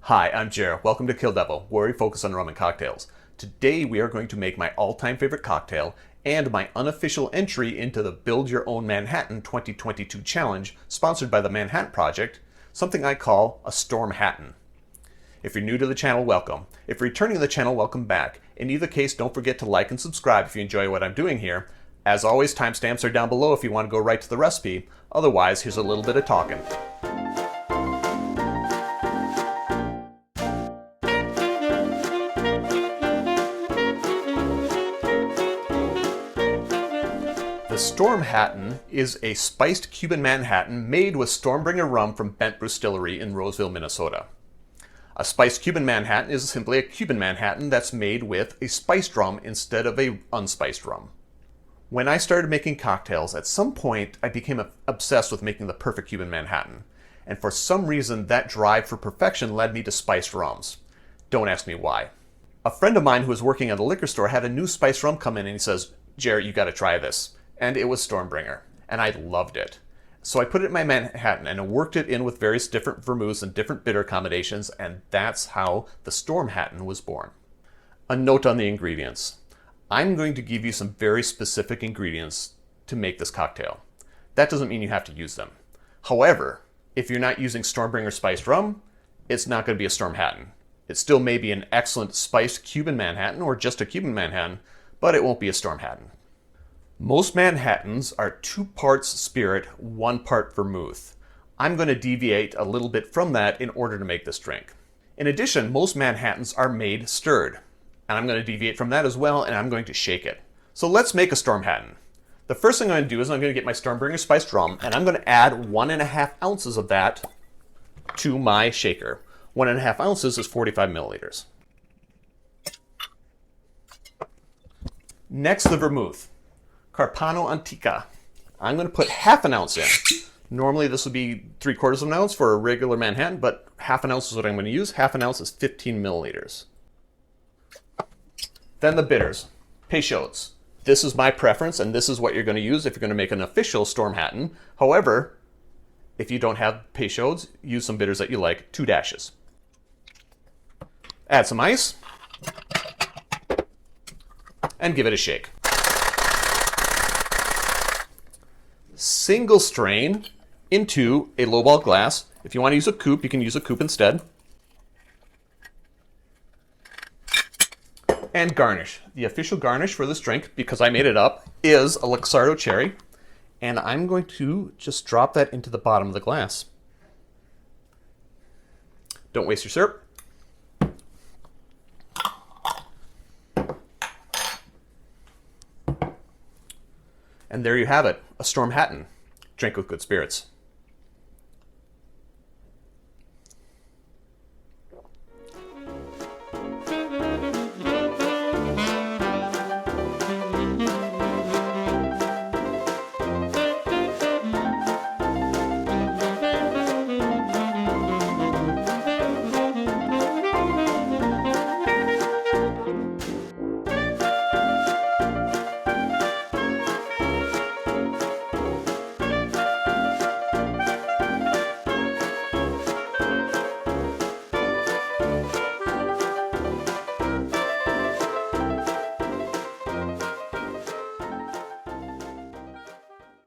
Hi, I'm Jer. Welcome to Kill-Divill, where we focus on rum and cocktails. Today we are going to make my all-time favorite cocktail and my unofficial entry into the Build Your Own Manhattan 2022 challenge sponsored by the Manhattan Project, something I call a Stormhattan. If you're new to the channel, welcome. If you're returning to the channel, welcome back. In either case, don't forget to like and subscribe if you enjoy what I'm doing here. As always, timestamps are down below if you want to go right to the recipe. Otherwise, here's a little bit of talking. The Stormhattan is a spiced Cuban Manhattan made with Stormbringer rum from Brewstillery in Roseville, Minnesota. A spiced Cuban Manhattan is simply a Cuban Manhattan that's made with a spiced rum instead of a unspiced rum. When I started making cocktails, at some point I became obsessed with making the perfect Cuban Manhattan. And for some reason, that drive for perfection led me to spiced rums. Don't ask me why. A friend of mine who was working at a liquor store had a new spiced rum come in and he says, "Jared, you gotta try this." And it was Stormbringer. And I loved it. So I put it in my Manhattan and I worked it in with various different vermouths and different bitter combinations, and that's how the Stormhattan was born. A note on the ingredients. I'm going to give you some very specific ingredients to make this cocktail. That doesn't mean you have to use them. However, if you're not using Stormbringer spiced rum, it's not going to be a Stormhattan. It still may be an excellent spiced Cuban Manhattan or just a Cuban Manhattan, but it won't be a Stormhattan. Most Manhattans are 2 parts spirit, 1 part vermouth. I'm going to deviate a little bit from that in order to make this drink. In addition, most Manhattans are made stirred. And I'm going to deviate from that as well, and I'm going to shake it. So let's make a Stormhattan. The first thing I'm going to do is I'm going to get my Stormbringer spiced rum, and I'm going to add 1.5 ounces of that to my shaker. 1.5 ounces is 45 milliliters. Next, the vermouth. Carpano Antica. I'm going to put 1/2 ounce in. Normally this would be 3/4 of an ounce for a regular Manhattan, but 1/2 ounce is what I'm going to use. 1/2 ounce is 15 milliliters. Then the bitters. Peychaud's. This is my preference, and this is what you're going to use if you're going to make an official Stormhattan. However, if you don't have Peychaud's, use some bitters that you like, 2 dashes. Add some ice, and give it a shake. Single strain into a lowball glass. If you want to use a coupe, you can use a coupe instead. And garnish. The official garnish for this drink, because I made it up, is a Luxardo cherry. And I'm going to just drop that into the bottom of the glass. Don't waste your syrup. And there you have it, a Stormhattan. Drink with good spirits.